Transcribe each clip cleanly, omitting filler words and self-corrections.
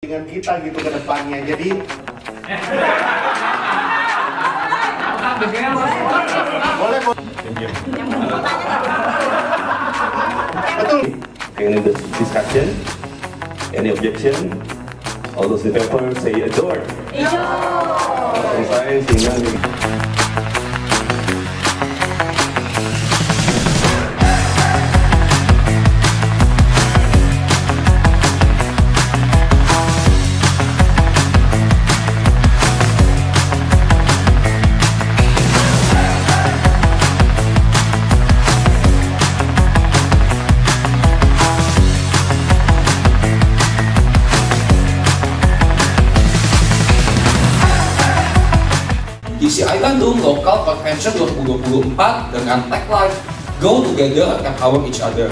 dengan kita gitu ke depannya. Jadi boleh. Betul. Any discussion? Any objection? All those in favor say adore. Selesai sehingga GCI Bandung Local Convention 2024 dengan tagline Go Together, Empower Each Other.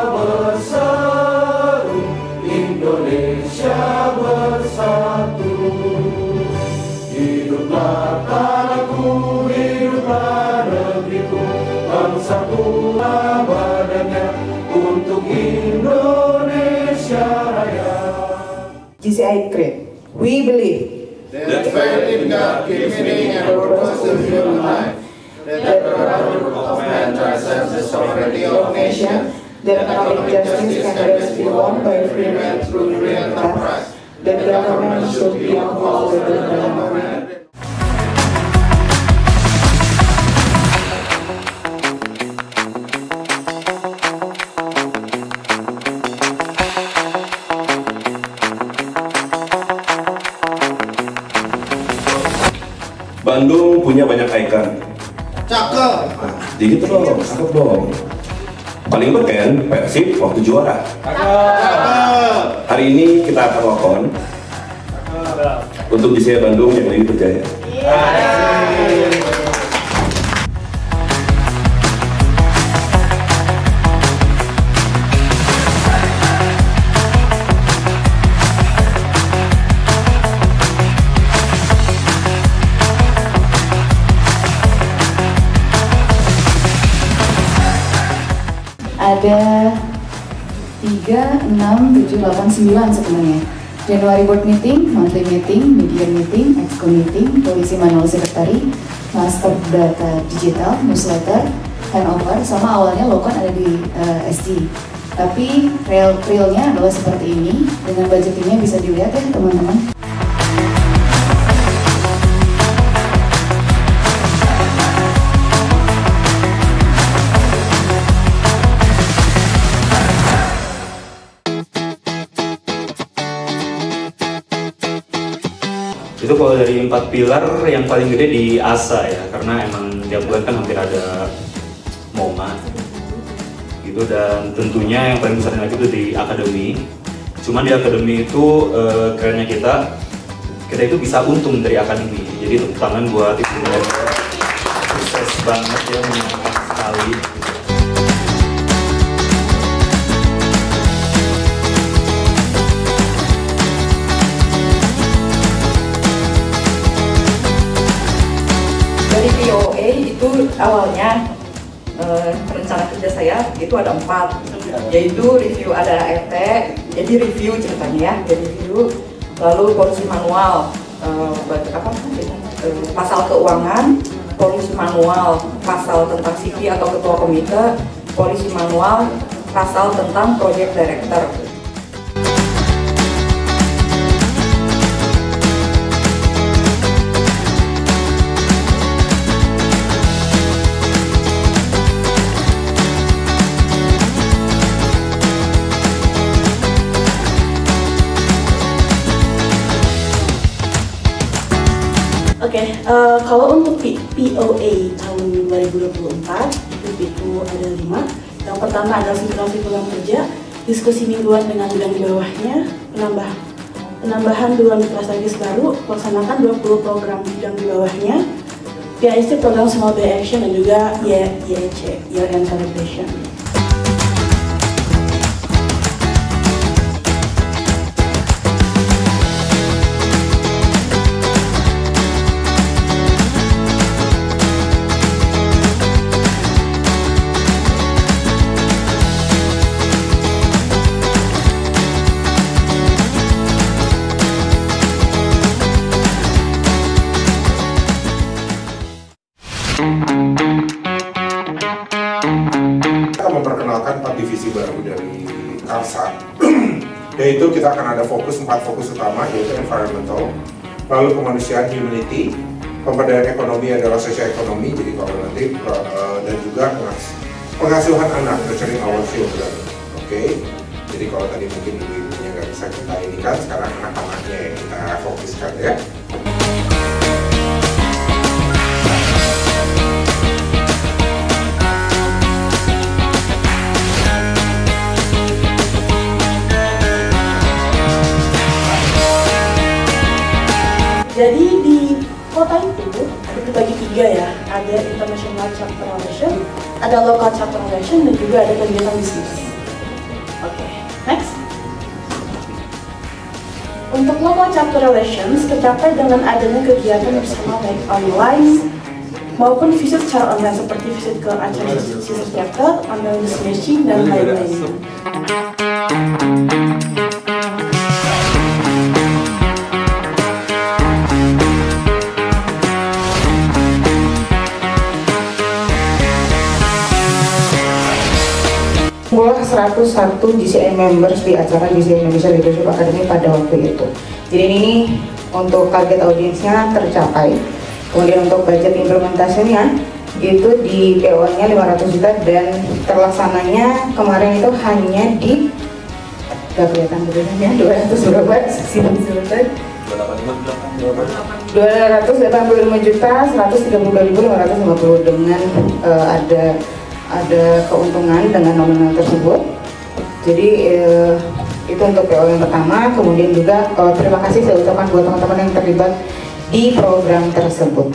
Bersatu, Indonesia bersatu. Hiduplah tanahku, hiduplah negeriku, bangsaku abadanya untuk Indonesia Raya. GCI Creed. We believe that faith in God gives meaning and purpose to human life, that the brotherhood of man transcends the sovereignty of nations, that economic justice can best be won by free men through free enterprise, that government should be involved in the development. Bandung punya banyak ikon. Cakep. Dikit dong, cakep dong. Paling keren Persib waktu juara. Cakep. Hari ini kita akan lakon untuk GCI Bandung yang lebih percaya. Ada 3, 6, 7, 8, 9 sebenarnya. Januari board meeting, monthly meeting, median meeting, exco meeting, polisi manual secretary, master data digital, newsletter, handover, sama awalnya Lokon ada di SG. Tapi realnya adalah seperti ini, dengan budgetingnya bisa dilihat ya teman-teman. Itu kalau dari 4 pilar yang paling gede di ASA ya, karena emang tiap bulan kan hampir ada MoMA gitu, dan tentunya yang paling besar lagi itu di akademi. Cuman di akademi itu kerennya kita itu bisa untung dari akademi. Jadi tepuk tangan buat ibu dan sukses banget ya, menyenangkan sekali. Dari POA itu awalnya rencana kerja saya itu ada 4, yaitu review ada RT, jadi review ceritanya ya, jadi review, lalu polisi manual, pasal keuangan, polisi manual, pasal tentang CV atau ketua komite, polisi manual, pasal tentang project director. Oke, kalau untuk POA tahun 2024 itu ada 5. Yang pertama adalah simulasi program kerja, diskusi mingguan dengan bidang di bawahnya, penambahan 2 mitra strategis baru, melaksanakan 20 program bidang di bawahnya, PIC program Small Bay Action, dan juga YEC, Year End Celebration. dari Karsa. Yaitu kita akan ada 4 fokus utama, yaitu environmental, lalu kemanusiaan humanity, pemberdayaan ekonomi adalah sosial ekonomi, jadi kalau nanti dan juga pengasuhan anak, nurturing our children. Oke. Jadi kalau tadi mungkin ibu-ibunya nggak bisa kita ini kan, sekarang anak-anaknya yang kita fokuskan ya. Jadi di kota itu dibagi 3 ya, ada international chapter relation, ada local chapter relation, dan juga ada kegiatan bisnis. Oke, next. Untuk local chapter relations tercapai dengan adanya kegiatan bersama baik online maupun visit secara online seperti visit ke acara sisi chapter, online matching, dan lain-lain. Mulai 101 GCI members di acara GCI Indonesia Leadership Academy pada waktu itu. Jadi ini untuk target audiensnya tercapai. Kemudian untuk budget implementasinya itu di PO-nya 500 juta dan terlaksananya kemarin itu hanya di gak kelihatan bedanya 200 berapa? 285 juta 132.550 dengan ada keuntungan dengan nominal tersebut. Jadi itu untuk PO yang pertama. Kemudian juga terima kasih saya ucapkan buat teman-teman yang terlibat di program tersebut.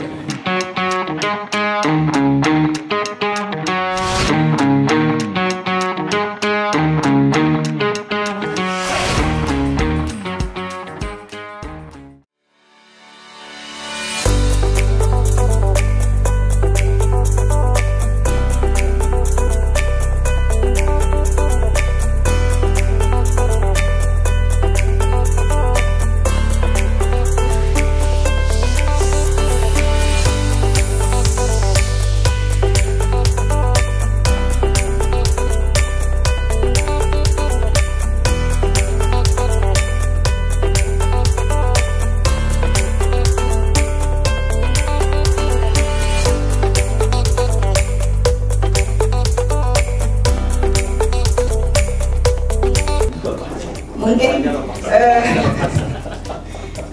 Mungkin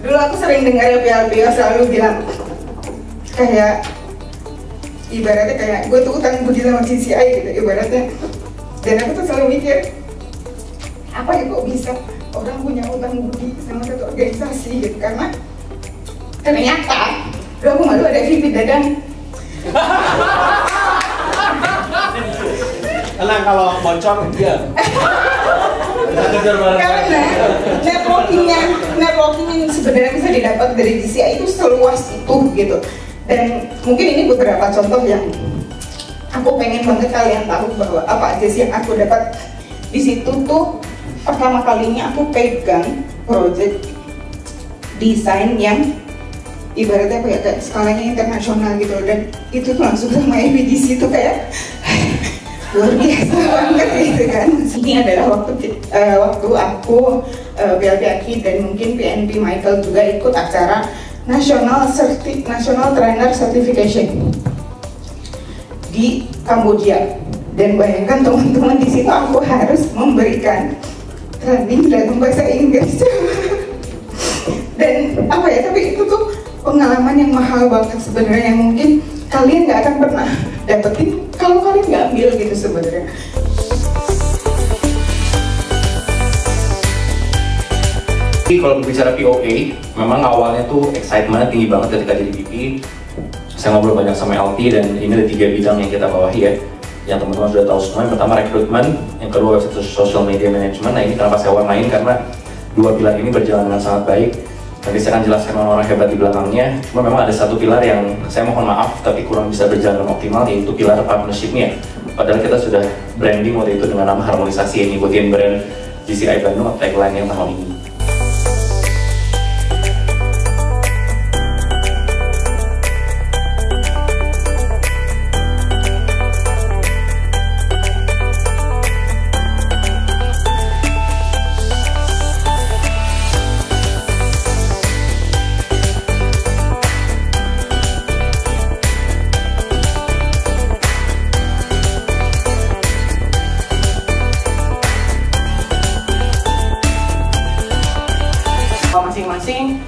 dulu aku sering dengar ya beliau selalu bilang kayak ibaratnya kayak gue tuh utang budi sama GCI gitu ibaratnya. Dan aku tuh selalu mikir apa ya kok bisa orang punya utang budi sama satu organisasi gitu, karena ternyata dulu aku malu ada Vivi Dadang. Tenang kalau bocor dia. Karena networking yang sebenarnya bisa didapat dari GCI itu seluas itu gitu. Dan mungkin ini beberapa contoh yang aku pengen banget kalian tahu bahwa apa aja sih yang aku dapat di situ tuh. Pertama kalinya aku pegang project desain yang ibaratnya kayak skalanya internasional gitu, dan itu tuh langsung sama EBDC tuh kayak luar biasa banget gitu kan. Ini adalah waktu aku PLP dan mungkin PNP Michael juga ikut acara National Trainer Certification di Kamboja. Dan bayangkan teman-teman, di situ aku harus memberikan training dalam bahasa Inggris. Dan apa ya, tapi itu tuh pengalaman yang mahal banget sebenarnya, yang mungkin kalian nggak akan pernah dapetin kalau kalian nggak ambil gitu sebenarnya. Kalau berbicara POA, memang awalnya tuh excitement tinggi banget ketika jadi VP. Saya ngobrol banyak sama LT, dan ini ada 3 bidang yang kita bawahi ya, yang teman-teman sudah tahu semua. Yang pertama rekrutmen, yang kedua website social media management. Nah ini kenapa saya warnain, karena 2 pilar ini berjalan dengan sangat baik. Nanti saya akan jelaskan orang hebat di belakangnya. Cuma memang ada 1 pilar yang saya mohon maaf tapi kurang bisa berjalan dengan optimal, yaitu pilar partnership-nya. Padahal kita sudah branding waktu itu dengan nama harmonisasi, yang ngikutin brand GCI Bandung, tagline yang tahun ini. masing-masing.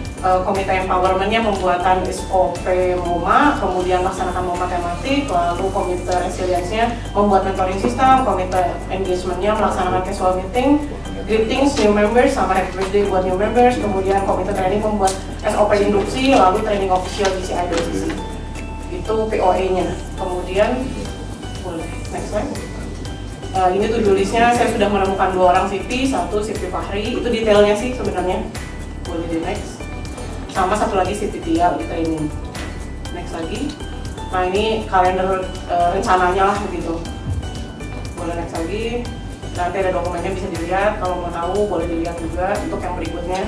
Komite empowermentnya pembuatan SOP MOMA, kemudian laksanakan MOMA tematik, lalu komite resilience-nya membuat mentoring system, komite engagement-nya melaksanakan casual meeting, greetings new members sama happy birthday buat new members, kemudian komite training membuat SOP induksi, lalu training official GCI DCC. Itu POA-nya. Kemudian boleh next slide. Ini to-do list-nya, saya sudah menemukan 2 orang CP, satu CP Fahri, itu detailnya sih sebenarnya. Boleh di next. Sama satu lagi CP Tia di training. Next lagi. Nah ini kalender rencananya lah begitu. Boleh next lagi. Nanti ada dokumennya bisa dilihat. Kalau mau tahu boleh dilihat juga untuk yang berikutnya.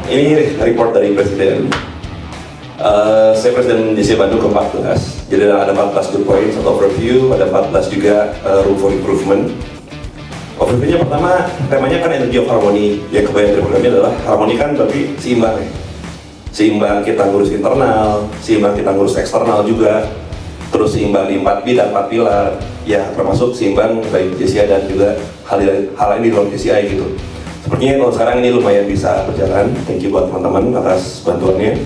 Ini report dari Presiden. Saya Presiden JCI Bandung ke-14. Jadi ada 14 good points atau overview, ada 14 juga room for improvement. Overview-nya pertama, temanya kan energy of harmony. Yang kebayang dari programnya adalah harmoni kan berarti seimbang ya. Seimbang kita ngurus internal, seimbang kita ngurus eksternal juga. Terus seimbang di 4P dan 4 pilar. Ya termasuk seimbang dari JCI dan juga hal lain di luar JCI gitu. Sepertinya kalau sekarang ini lumayan bisa berjalan. Thank you buat teman-teman atas bantuannya.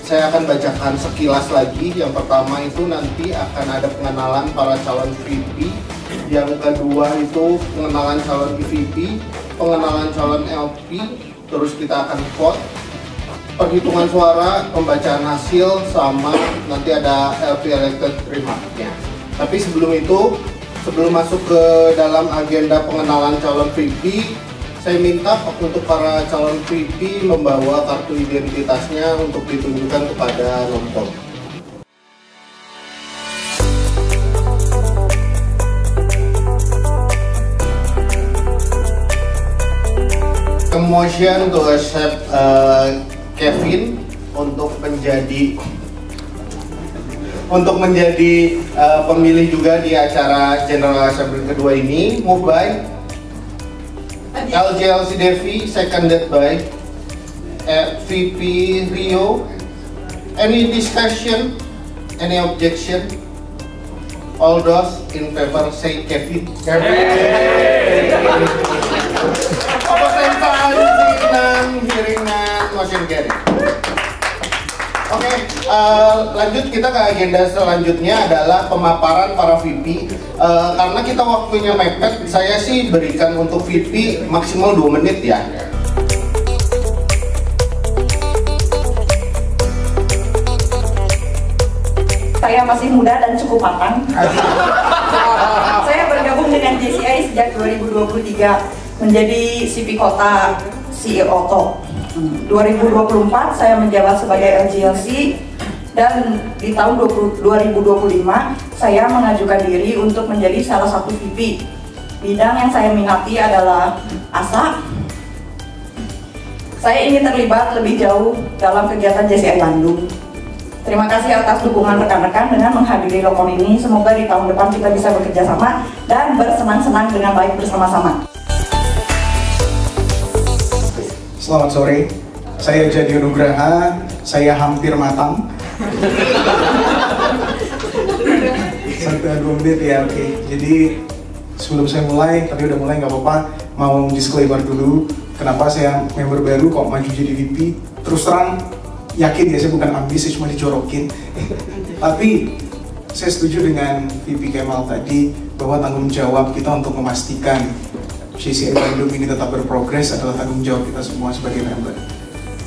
Saya akan bacakan sekilas lagi. Yang pertama itu nanti akan ada pengenalan para calon VP. Yang kedua itu pengenalan calon EVP, pengenalan calon LP, terus kita akan vote, perhitungan suara, pembacaan hasil, sama nanti ada LP elected remark-nya. Tapi sebelum itu, sebelum masuk ke dalam agenda pengenalan calon VP, saya minta untuk para calon VP membawa kartu identitasnya untuk ditunjukkan kepada Nompol. Motion to accept Kevin untuk menjadi pemilih juga di acara General Assembly kedua ini. Move by LJLC Devi, seconded by VP Rio. Any discussion? Any objection? All those in favor say Kevin. Motion carry. Oke, lanjut kita ke agenda selanjutnya adalah pemaparan para VP. Karena kita waktunya mepet, saya sih berikan untuk VP maksimal 2 menit ya. Saya masih muda dan cukup matang. Saya bergabung dengan JCI sejak 2023 menjadi CP Kota CEO TO. 2024 saya menjabat sebagai LJLC dan di tahun 2025 saya mengajukan diri untuk menjadi salah satu VP. Bidang yang saya minati adalah ASA. Saya ingin terlibat lebih jauh dalam kegiatan JCI Bandung. Terima kasih atas dukungan rekan-rekan dengan menghadiri Lokon ini. Semoga di tahun depan kita bisa bekerja sama dan bersenang-senang dengan baik bersama-sama. Selamat sore, saya Jadi Nugraha, saya hampir matang. 1-2 menit ya, oke. Jadi sebelum saya mulai, tapi udah mulai nggak apa-apa, mau disclaimer dulu. Kenapa saya member baru kok maju jadi VP? Terus terang, yakin ya saya bukan ambis, saya cuma dicorokin. Tapi saya setuju dengan VP Kemal tadi, bahwa tanggung jawab kita untuk memastikan JCI Bandung ini tetap berprogres adalah tanggung jawab kita semua sebagai member.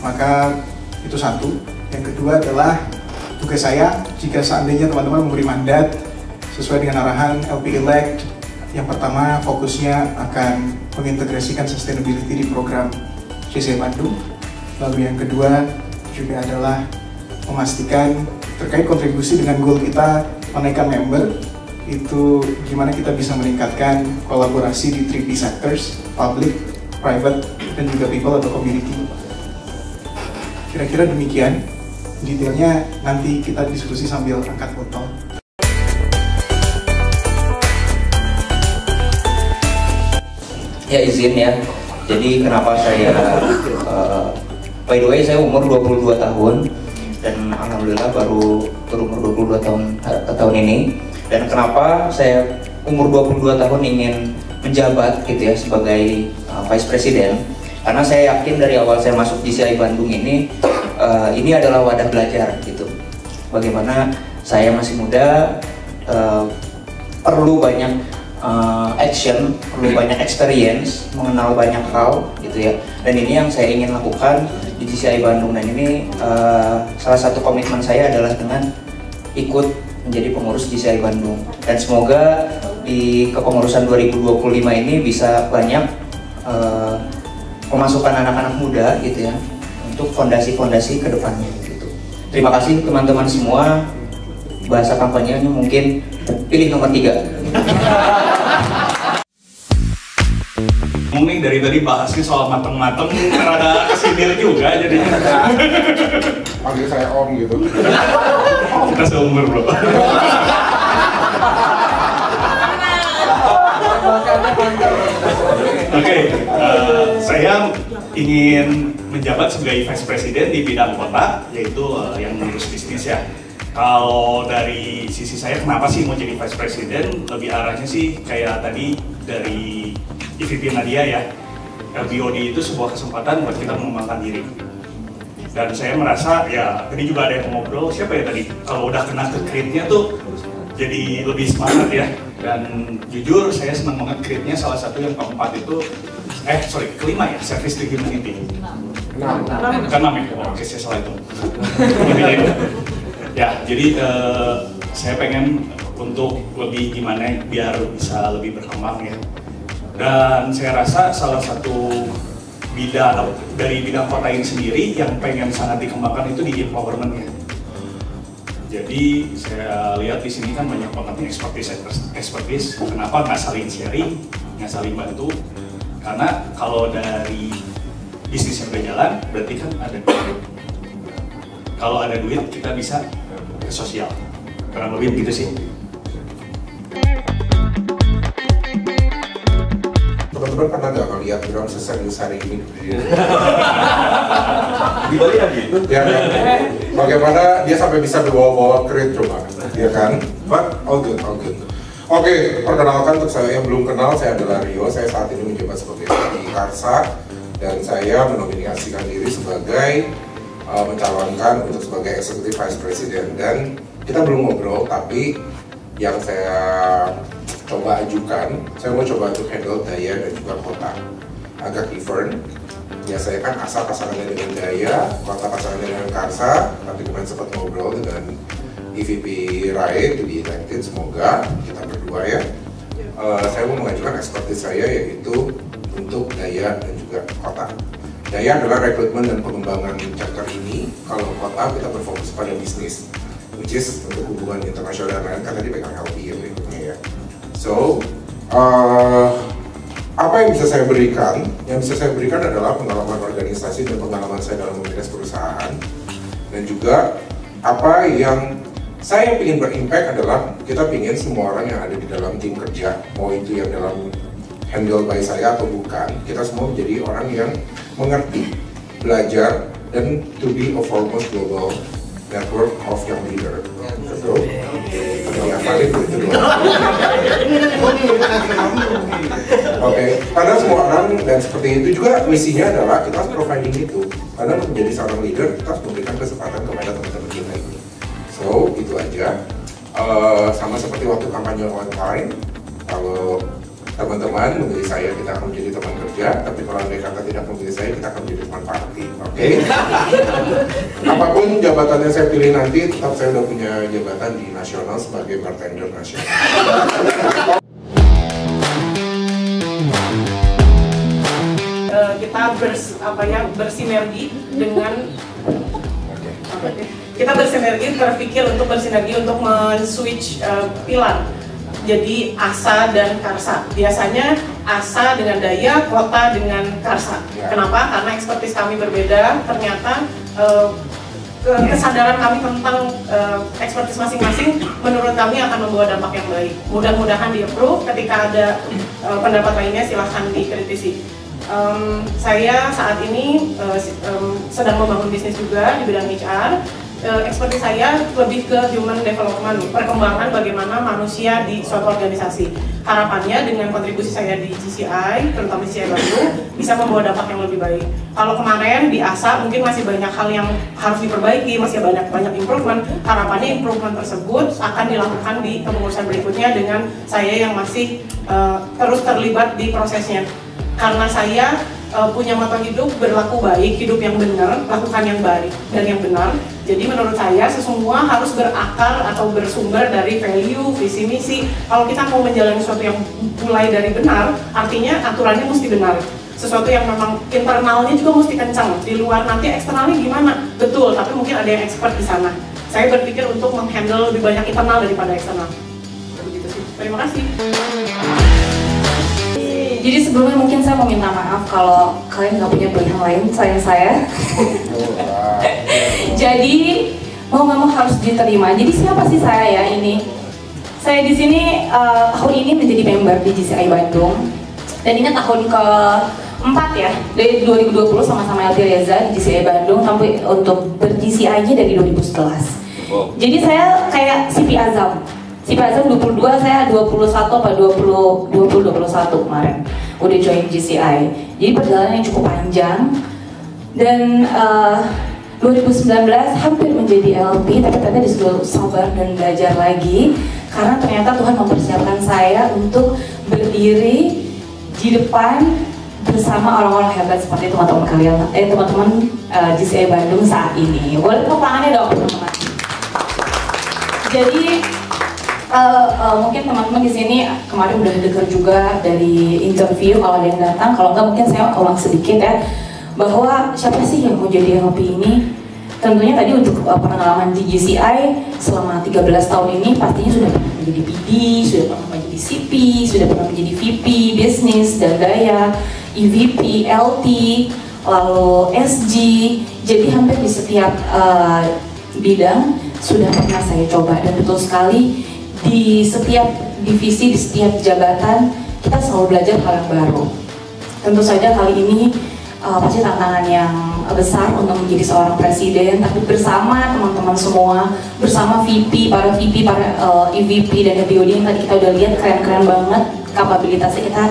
Maka itu satu. Yang kedua adalah tugas saya, jika seandainya teman-teman memberi mandat sesuai dengan arahan LP Elect, yang pertama fokusnya akan mengintegrasikan sustainability di program JCI Bandung. Lalu yang kedua juga adalah memastikan terkait kontribusi dengan goal kita menaikkan member, itu gimana kita bisa meningkatkan kolaborasi di 3P sectors, public, private, dan juga people atau community. Kira-kira demikian. Detailnya nanti kita diskusi sambil angkat botol. Ya izin ya, jadi kenapa saya, by the way saya umur 22 tahun dan alhamdulillah baru berumur 22 tahun ini. Dan kenapa saya umur 22 tahun ingin menjabat gitu ya sebagai Vice President, karena saya yakin dari awal saya masuk JCI Bandung ini adalah wadah belajar gitu. Bagaimana saya masih muda, perlu banyak action, perlu banyak experience, mengenal banyak hal gitu ya. Dan ini yang saya ingin lakukan di JCI Bandung, dan ini salah satu komitmen saya adalah dengan ikut menjadi pengurus JCI Bandung. Dan semoga di kepengurusan 2025 ini bisa banyak memasukkan anak-anak muda gitu ya untuk fondasi-fondasi ke depannya gitu. Terima kasih teman-teman semua. Bahasa kampanyenya mungkin pilih nomor 3. Ngomong dari tadi bahasnya soal mateng-mateng, rada kesindir juga jadinya. Panggil saya Om gitu. Kita seumur bro. Oke, saya ingin menjabat sebagai Vice President di bidang kota, yaitu yang mengurus bisnis ya. Kalau dari sisi saya, kenapa sih mau jadi Vice President? Lebih arahnya sih kayak tadi dari EVP Nadia ya, LBOD itu sebuah kesempatan buat kita mengembangkan diri. Dan saya merasa, ya tadi juga ada yang ngobrol, siapa ya tadi? Kalau udah kena ke create-nya tuh jadi lebih semangat ya. Dan jujur saya senang banget create-nya, salah satu yang keempat itu, kelima ya, service to humanity. Bukan 6 ya? Oke, saya salah itu. Ya, jadi saya pengen untuk lebih gimana biar bisa lebih berkembang ya. Dan saya rasa salah satu bidang dari bidang kota ini sendiri yang pengen sangat dikembangkan itu di empowerment-nya. Jadi saya lihat di sini kan banyak banget nih expertise. Kenapa nggak saling sharing, nggak saling bantu? Karena kalau dari bisnis yang berjalan, berarti kan ada duit. Kalau ada duit, kita bisa ke sosial. Kurang lebih begitu sih. Teman-teman pernah nggak ngeliat orang seserius hari ini? Di Bali ada gitu? Ya kan? Bagaimana dia sampai bisa bawa-bawa kredit coba, ya kan? But all good, all good. Oke, perkenalkan untuk saya yang belum kenal, saya adalah Rio. Saya saat ini menjabat sebagai VP Karsa dan saya menominasikan diri sebagai mencalonkan untuk sebagai Executive Vice President. Dan kita belum ngobrol, tapi yang saya coba ajukan, saya mau coba untuk handle daya dan juga kota. Agak different. Biasanya kan asal pasangannya dengan daya, kota pasangannya dengan Karsa, tapi kemarin sempat ngobrol dengan EVP Rai to be elected, semoga kita berdua ya. Saya mau mengajukan expertise saya yaitu untuk daya dan juga kota. Daya adalah rekrutmen dan pengembangan chapter ini, kalau kota kita berfokus pada bisnis, which is untuk hubungan internasional dan lain kan tadi pegang LP ya berikutnya ya. So, apa yang bisa saya berikan? Yang bisa saya berikan adalah pengalaman organisasi dan pengalaman saya dalam memanage perusahaan. Dan juga apa yang saya ingin berimpact adalah kita ingin semua orang yang ada di dalam tim kerja, mau itu yang dalam handle by saya atau bukan, kita semua menjadi orang yang mengerti, belajar, dan to be a foremost global network of young leader. Betul? Ya, paling itu doang. Oke, karena semua orang dan seperti itu juga misinya adalah kita harus providing itu. Karena untuk menjadi seorang leader, kita harus memberikan kesempatan kepada teman-teman kita ini. So, itu aja. Sama seperti waktu kampanye online, kalau teman-teman memilih saya, kita akan menjadi teman kerja, tapi kalau andai kata tidak memilih saya, kita akan menjadi teman party, oke? Apapun jabatan yang saya pilih nanti, tetap saya udah punya jabatan di nasional sebagai bartender nasional. Kita bersinergi dengan kita berpikir untuk bersinergi untuk men-switch pilar. Jadi ASA dan Karsa. Biasanya ASA dengan Daya, Kota dengan Karsa. Kenapa? Karena ekspertis kami berbeda. Ternyata kesadaran kami tentang ekspertis masing-masing menurut kami akan membawa dampak yang baik. Mudah-mudahan di-approve. Ketika ada pendapat lainnya silahkan dikritisi. Saya saat ini sedang membangun bisnis juga di bidang HR. Ekspertis saya lebih ke human development, perkembangan bagaimana manusia di suatu organisasi. Harapannya dengan kontribusi saya di GCI, terutama GCI Bandung, bisa membawa dampak yang lebih baik. Kalau kemarin di ASA mungkin masih banyak hal yang harus diperbaiki, masih banyak improvement. Harapannya improvement tersebut akan dilakukan di kepengurusan berikutnya dengan saya yang masih terus terlibat di prosesnya. Karena saya punya motto hidup berlaku baik, hidup yang benar, lakukan yang baik dan yang benar. Jadi menurut saya semua harus berakar atau bersumber dari value, visi misi. Kalau kita mau menjalani sesuatu yang mulai dari benar, artinya aturannya mesti benar. Sesuatu yang memang internalnya juga mesti kencang. Di luar nanti eksternalnya gimana? Betul, tapi mungkin ada yang expert di sana. Saya berpikir untuk menghandle lebih banyak internal daripada eksternal. Begitu sih. Terima kasih. Jadi sebelumnya mungkin saya mau minta maaf kalau kalian nggak punya pilihan lain selain saya. Jadi mau nggak mau harus diterima. Jadi siapa sih saya ya ini? Saya di sini tahun ini menjadi member di GCI Bandung. Dan ini tahun ke-4 ya, dari 2020 sama-sama LT Reza di GCI Bandung sampai untuk ber-GCI-nya dari 2011. Jadi saya kayak CP Azam. CP Azam 22, saya 21 apa 21 kemarin udah join GCI. Jadi perjalanan yang cukup panjang. Dan 2019 hampir menjadi LP, tapi ternyata disuruh sabar dan belajar lagi karena ternyata Tuhan mempersiapkan saya untuk berdiri di depan bersama orang-orang hebat seperti teman-teman kalian, teman-teman GCI Bandung saat ini. Boleh tepuk tangannya dong teman-teman. Jadi mungkin teman-teman di sini kemarin udah dengar juga dari interview kalau ada yang datang. Kalau enggak mungkin saya ulang sedikit ya, bahwa siapa sih yang mau jadi LP ini. Tentunya tadi untuk pengalaman di GCI selama 13 tahun ini pastinya sudah pernah menjadi PD, sudah pernah menjadi CP, sudah pernah menjadi VP bisnis dan daya, EVP, LT, lalu SG. Jadi hampir di setiap bidang sudah pernah saya coba, dan betul sekali di setiap divisi, di setiap jabatan kita selalu belajar hal yang baru. Tentu saja kali ini pasti tantangan yang besar untuk menjadi seorang presiden, tapi bersama teman-teman semua, bersama VP, para EVP dan BOD yang tadi kita udah lihat keren-keren banget kapabilitasnya, kita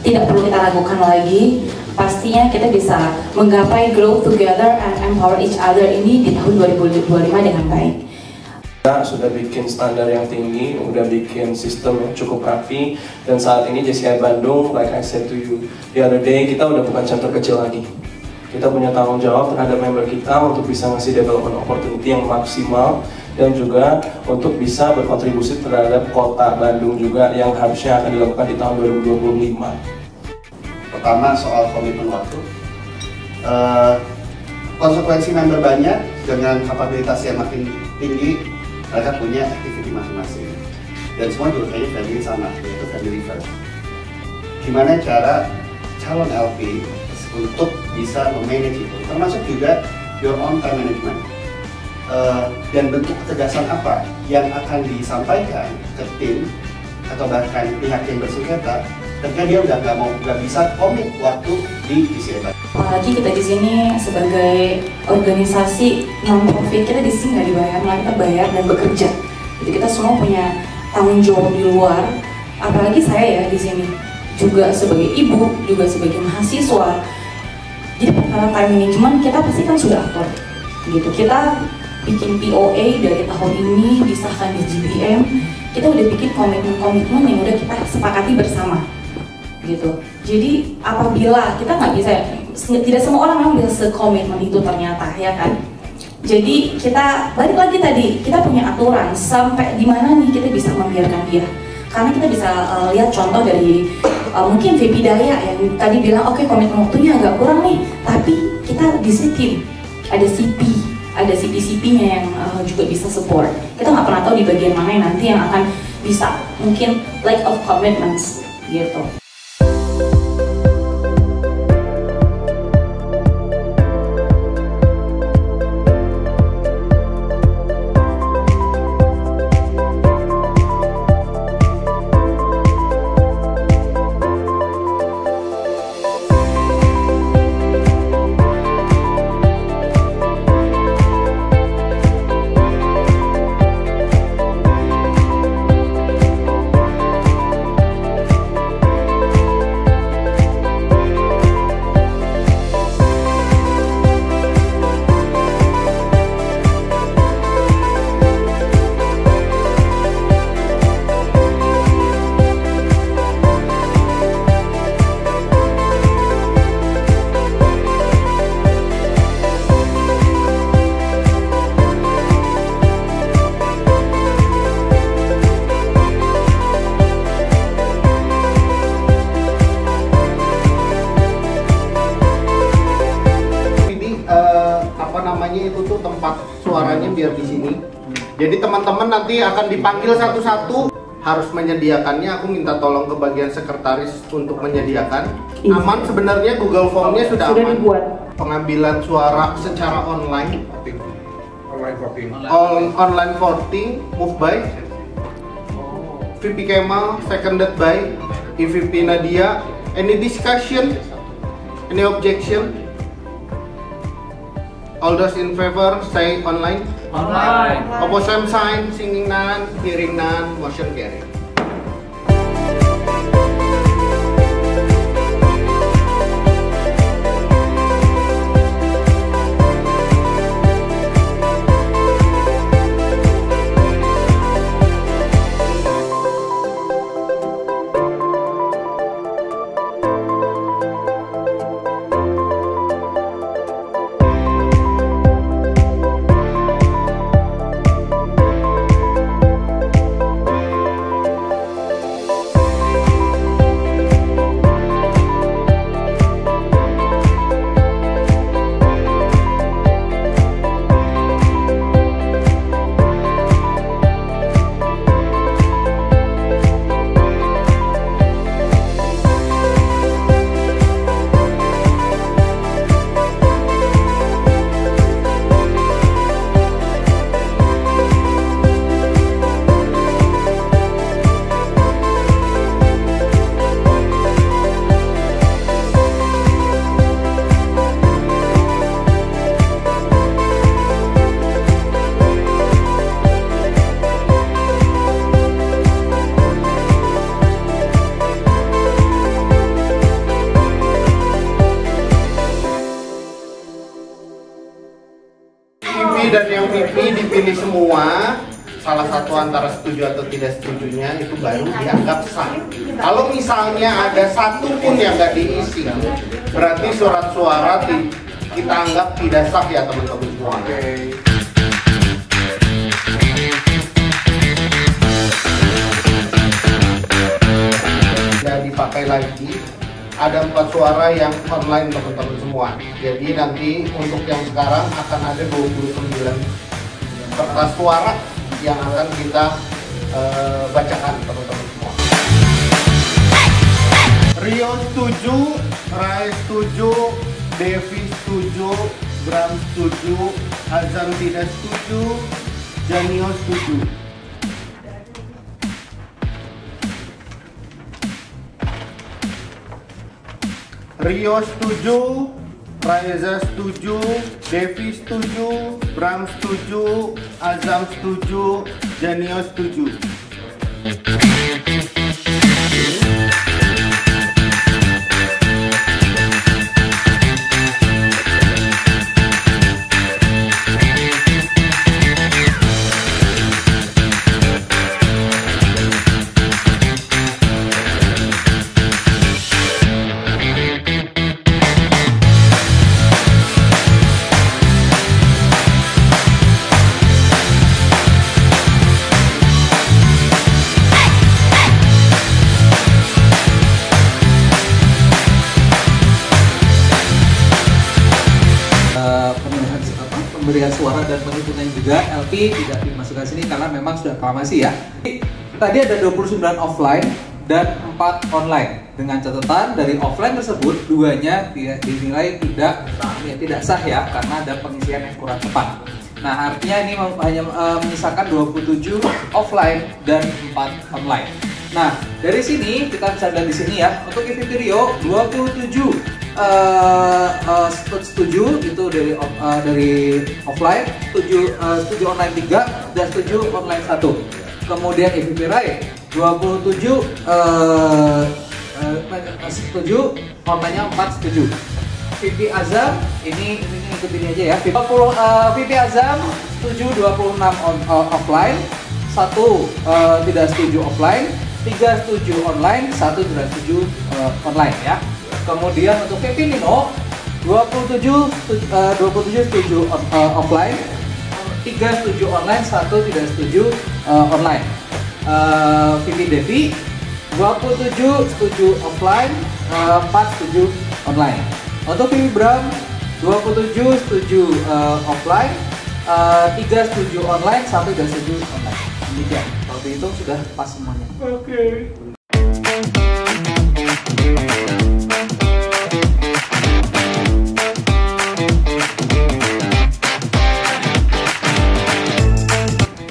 tidak perlu kita ragukan lagi. Pastinya kita bisa menggapai grow together and empower each other ini di tahun 2025 dengan baik. Kita sudah bikin standar yang tinggi, udah bikin sistem yang cukup rapi, dan saat ini GCI Bandung, like I said to you the other day, kita udah bukan center kecil lagi. Kita punya tanggung jawab terhadap member kita untuk bisa ngasih development opportunity yang maksimal, dan juga untuk bisa berkontribusi terhadap kota Bandung juga yang harusnya akan dilakukan di tahun 2025. Pertama soal komitmen waktu. Konsekuensi member banyak dengan kapabilitas yang makin tinggi, mereka punya activity masing-masing, dan semua juga kayaknya value sama, yaitu family first. Gimana cara calon LP untuk bisa memanage itu, termasuk juga your own time management, dan bentuk ketegasan apa yang akan disampaikan ke tim atau bahkan pihak yang bersengketa ketika dia udah nggak bisa komit waktu di GCI. Apalagi kita di sini sebagai organisasi non-profit, kita di sini nggak dibayar, malah kita bayar dan bekerja. Jadi kita semua punya tanggung jawab di luar. Apalagi saya ya di sini juga sebagai ibu, juga sebagai mahasiswa. Jadi perkara time management kita pasti kan sudah atur. Gitu. Kita bikin POA dari tahun ini disahkan di GBM. kita udah bikin komitmen-komitmen yang udah kita sepakati bersama gitu. Jadi apabila kita nggak bisa, tidak semua orang memang bisa sekomitmen itu ternyata, ya kan. Jadi kita balik lagi tadi, kita punya aturan sampai di mana nih kita bisa membiarkan dia. Karena kita bisa lihat contoh dari mungkin VP Daya yang tadi bilang oke, komitmen waktunya agak kurang nih, tapi kita di tim ada CP, ada CP-CP-nya yang juga bisa support. Kita nggak pernah tahu di bagian mana yang nanti yang akan bisa mungkin lack of commitments gitu. Itu tuh tempat suaranya biar di sini. Jadi teman-teman nanti akan dipanggil satu-satu, harus menyediakannya. Aku minta tolong ke bagian sekretaris untuk menyediakan. Aman sebenarnya, Google Form-nya sudah aman. Dibuat. Pengambilan suara secara online. Online voting, move by VP Kemal, seconded by EVP Nadia. Any discussion? Any objection? All those in favor say online. Online. Opposition sign, singing none, hearing none, motion carried. Dan yang VP dipilih semua, salah satu antara setuju atau tidak setujunya itu baru dianggap sah. Kalau misalnya ada satu pun yang nggak diisi, berarti surat suara kita anggap tidak sah ya teman-teman semua. Tidak dipakai lagi. Ada 4 suara yang online teman-teman semua. Jadi nanti untuk yang sekarang akan ada 29 kertas suara yang akan kita bacakan teman-teman semua. Rio setuju, Rai setuju, Devi setuju, Bram setuju, Azam tidak setuju, Janio setuju. Rio setuju, Raiza setuju, Devi setuju, Bram setuju, Azam setuju, Janio setuju. dan penghitungan juga LP tidak dimasukkan sini karena memang sudah aklamasi ya. Tadi ada 29 offline dan 4 online. Dengan catatan dari offline tersebut duanya dinilai tidak sah ya karena ada pengisian yang kurang tepat. Nah, artinya ini hanya menyisakan 27 offline dan 4 online. Nah, dari sini kita bisa lihat di sini ya. Untuk EVP Rio 27 setuju itu dari offline, setuju online 3 dan setuju online 1. Kemudian EVP Rai 27 setuju, online-nya 4 setuju. VP Azam ini ikutin aja ya. VP Azam setuju 26 offline, 1 tidak setuju offline, 3 setuju online, 1 tidak setuju online ya. Kemudian untuk VP Nino 27 setuju offline, 3 setuju online, 1 tidak setuju online. VP Devi 27 setuju offline, 4 setuju online. Untuk VP Bram 27 setuju offline, 3 setuju online, 1 tidak setuju online. Demikian. Kalau dihitung sudah pas semuanya. Oke.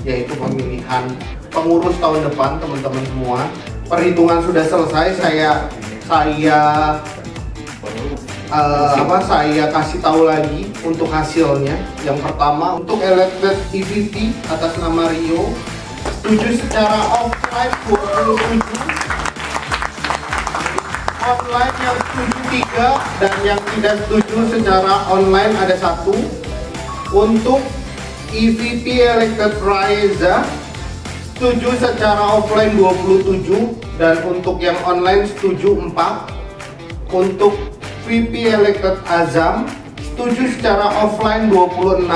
Yaitu pemilihan pengurus tahun depan, teman-teman semua. Perhitungan sudah selesai, saya kasih tahu lagi untuk hasilnya. Yang pertama untuk elected EVP atas nama Rio, setuju secara offline 27, online yang setuju 3 dan yang tidak setuju secara online ada 1. Untuk EVP elected Raiza setuju secara offline 27 dan untuk yang online setuju 4. Untuk VP elected Azam setuju secara offline 26,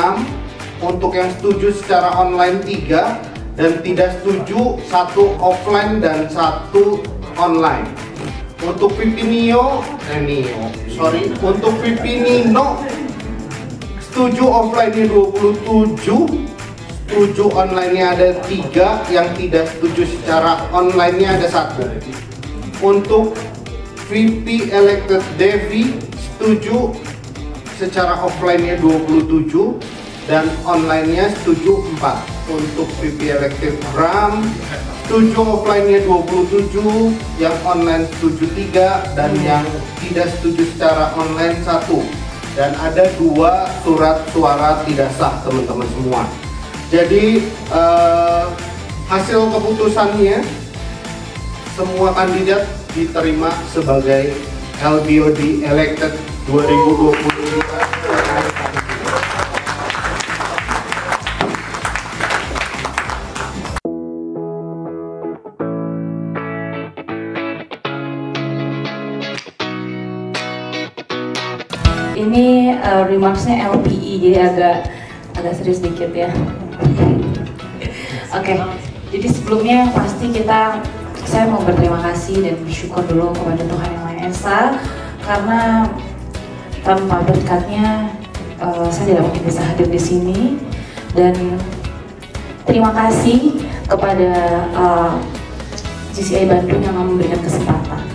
untuk yang setuju secara online 3 dan tidak setuju 1 offline dan 1 online. Untuk VP untuk VP Nino setuju offline-nya 27, setuju online-nya ada 3, yang tidak setuju secara online-nya ada 1. Untuk VP elected Devi setuju secara offline-nya 27 dan online-nya setuju 4. Untuk VP elected Ram setuju offline-nya 27, yang online setuju 3 dan yang tidak setuju secara online 1. Dan ada 2 surat suara tidak sah, teman-teman semua. Jadi hasil keputusannya semua kandidat diterima sebagai LBOD elected 2022. Ini remarksnya LPE, jadi agak serius dikit ya. Oke, jadi sebelumnya pasti saya mau berterima kasih dan bersyukur dulu kepada Tuhan Yang Maha Esa karena tanpa berkatnya saya tidak mungkin bisa hadir di sini. Dan terima kasih kepada GCI Bandung yang memberikan kesempatan.